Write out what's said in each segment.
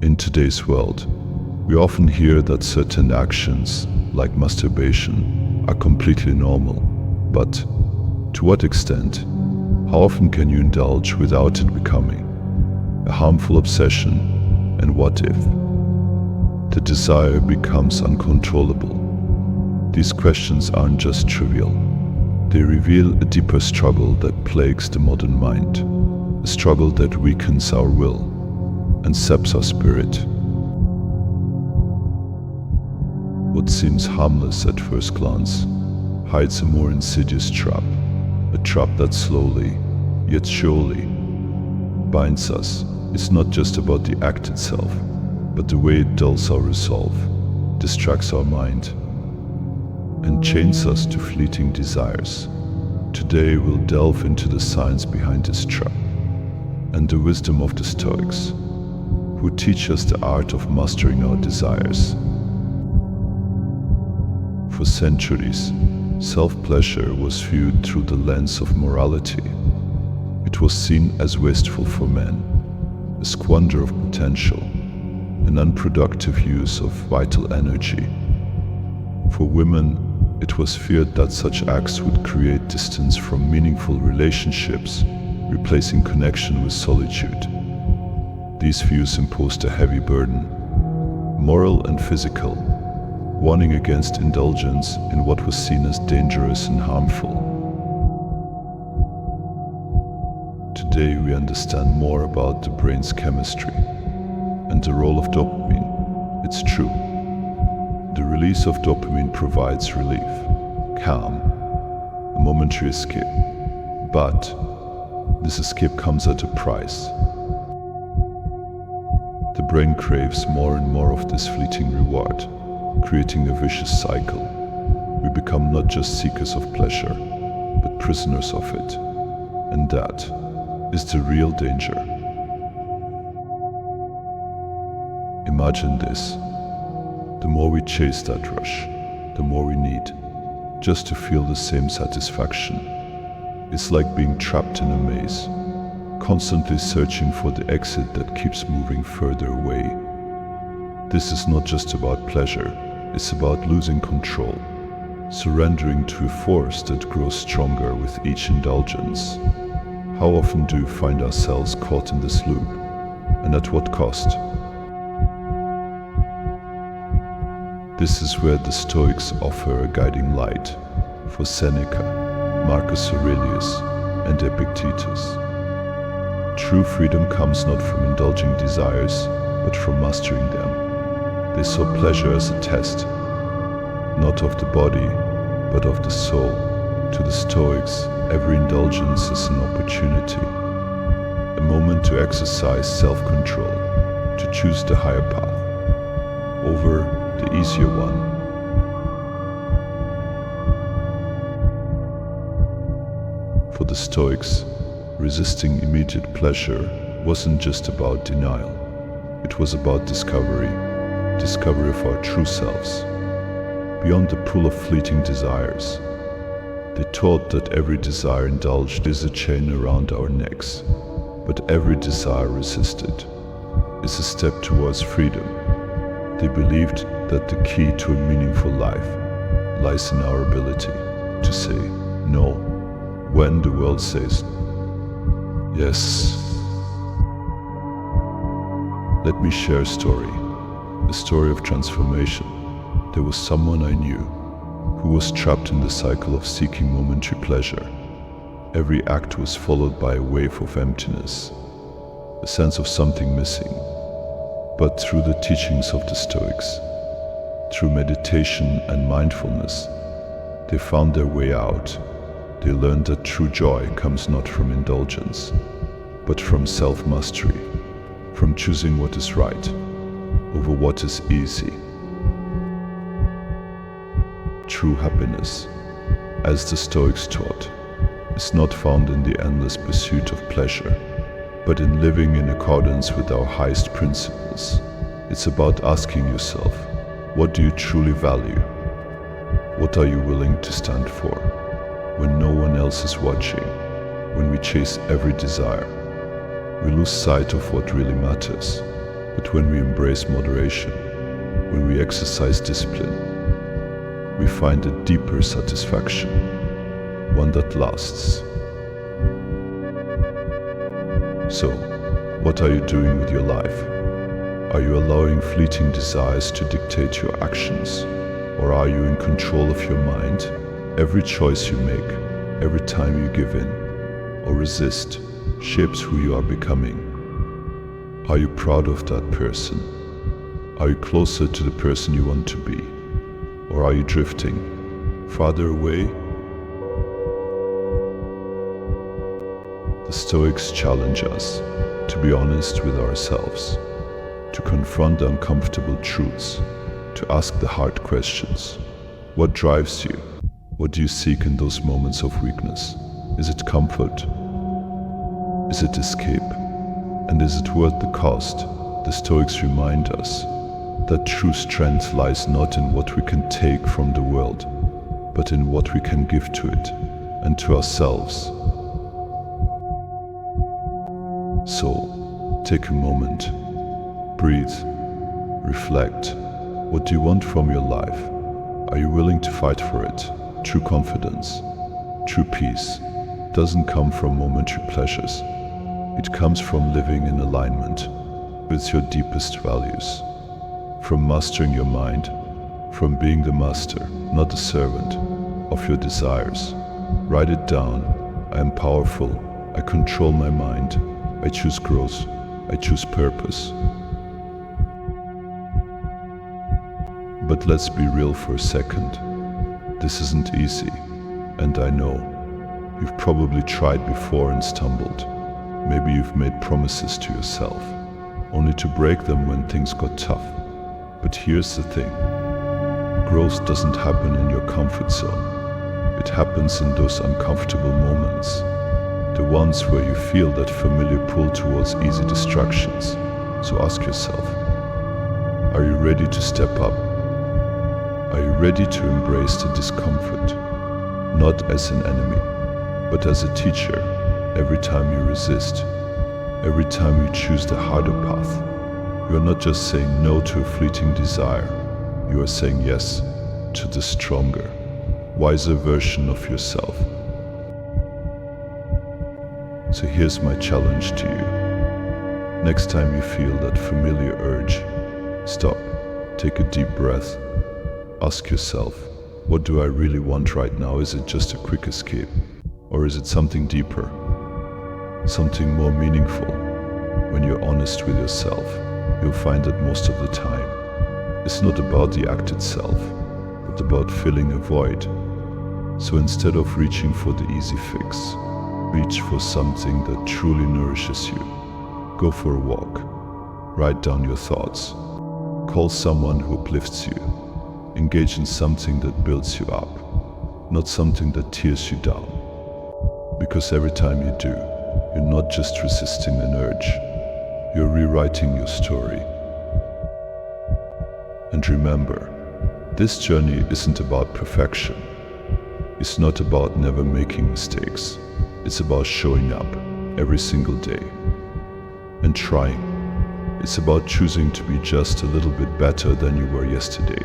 In today's world, we often hear that certain actions, like masturbation, are completely normal. But to what extent? How often can you indulge without it becoming a harmful obsession? And what if the desire becomes uncontrollable? These questions aren't just trivial. They reveal a deeper struggle that plagues the modern mind, a struggle that weakens our will and saps our spirit. What seems harmless at first glance hides a more insidious trap, a trap that slowly, yet surely, binds us. It's not just about the act itself, but the way it dulls our resolve, distracts our mind, and chains us to fleeting desires. Today we'll delve into the science behind this trap and the wisdom of the Stoics, who teach us the art of mastering our desires. For centuries, self-pleasure was viewed through the lens of morality. It was seen as wasteful for men, a squander of potential, an unproductive use of vital energy. For women, it was feared that such acts would create distance from meaningful relationships, replacing connection with solitude. These views imposed a heavy burden, moral and physical, warning against indulgence in what was seen as dangerous and harmful. Today we understand more about the brain's chemistry and the role of dopamine. It's true. The release of dopamine provides relief, calm, a momentary escape. But this escape comes at a price. The brain craves more and more of this fleeting reward, creating a vicious cycle. We become not just seekers of pleasure, but prisoners of it. And that is the real danger. Imagine this. The more we chase that rush, the more we need, just to feel the same satisfaction. It's like being trapped in a maze, constantly searching for the exit that keeps moving further away. This is not just about pleasure, it's about losing control, surrendering to a force that grows stronger with each indulgence. How often do we find ourselves caught in this loop, and at what cost? This is where the Stoics offer a guiding light for Seneca, Marcus Aurelius, and Epictetus. True freedom comes not from indulging desires, but from mastering them. They saw pleasure as a test, not of the body, but of the soul. To the Stoics, every indulgence is an opportunity, a moment to exercise self-control, to choose the higher path over the easier one. For the Stoics, resisting immediate pleasure wasn't just about denial. It was about discovery of our true selves, beyond the pull of fleeting desires. They taught that every desire indulged is a chain around our necks, but every desire resisted is a step towards freedom. They believed that the key to a meaningful life lies in our ability to say no when the world says yes. Let me share a story of transformation. There was someone I knew who was trapped in the cycle of seeking momentary pleasure. Every act was followed by a wave of emptiness, a sense of something missing. But through the teachings of the Stoics, through meditation and mindfulness, they found their way out. They learned that true joy comes not from indulgence, but from self-mastery, from choosing what is right over what is easy. True happiness, as the Stoics taught, is not found in the endless pursuit of pleasure, but in living in accordance with our highest principles. It's about asking yourself, what do you truly value? What are you willing to stand for? When no one else is watching, when we chase every desire, we lose sight of what really matters, But when we embrace moderation, when we exercise discipline, we find a deeper satisfaction, one that lasts. So, what are you doing with your life? Are you allowing fleeting desires to dictate your actions? Or are you in control of your mind? Every choice you make, every time you give in or resist, shapes who you are becoming. Are you proud of that person? Are you closer to the person you want to be? Or are you drifting farther away? The Stoics challenge us to be honest with ourselves, to confront the uncomfortable truths, to ask the hard questions. What drives you? What do you seek in those moments of weakness? Is it comfort? Is it escape? And is it worth the cost? The Stoics remind us that true strength lies not in what we can take from the world, but in what we can give to it and to ourselves. So, take a moment, breathe, reflect. What do you want from your life? Are you willing to fight for it? True confidence, true peace doesn't come from momentary pleasures. It comes from living in alignment with your deepest values, from mastering your mind, from being the master, not the servant, of your desires. Write it down. I am powerful. I control my mind. I choose growth. I choose purpose. But let's be real for a second. This isn't easy, and I know. You've probably tried before and stumbled. Maybe you've made promises to yourself, only to break them when things got tough. But here's the thing. Growth doesn't happen in your comfort zone. It happens in those uncomfortable moments. The ones where you feel that familiar pull towards easy distractions. So ask yourself, are you ready to step up? Are you ready to embrace the discomfort? Not as an enemy, but as a teacher. Every time you resist, every time you choose the harder path, you are not just saying no to a fleeting desire, you are saying yes to the stronger, wiser version of yourself. So here's my challenge to you. Next time you feel that familiar urge, stop, take a deep breath, ask yourself, what do I really want right now? Is it just a quick escape? Or is it something deeper? Something more meaningful? When you're honest with yourself, you'll find that most of the time, it's not about the act itself, but about filling a void. So instead of reaching for the easy fix, reach for something that truly nourishes you. Go for a walk. Write down your thoughts. Call someone who uplifts you. Engage in something that builds you up, not something that tears you down. Because every time you do, you're not just resisting an urge, you're rewriting your story. And remember, this journey isn't about perfection. It's not about never making mistakes. It's about showing up every single day and trying. It's about choosing to be just a little bit better than you were yesterday.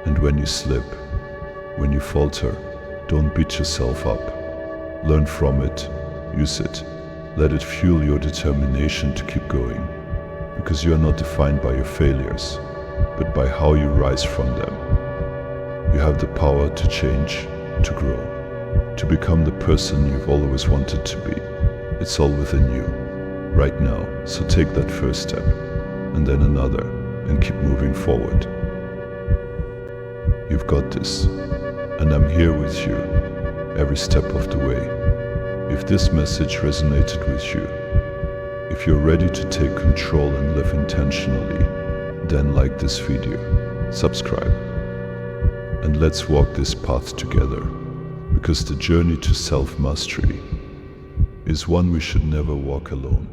And when you slip, when you falter, don't beat yourself up. Learn from it, use it, let it fuel your determination to keep going, because you are not defined by your failures, but by how you rise from them. You have the power to change, to grow, to become the person you've always wanted to be. It's all within you, right now, so take that first step, and then another, and keep moving forward. You've got this, and I'm here with you, every step of the way. If this message resonated with you, if you're ready to take control and live intentionally, then like this video, subscribe, and let's walk this path together, because the journey to self-mastery is one we should never walk alone.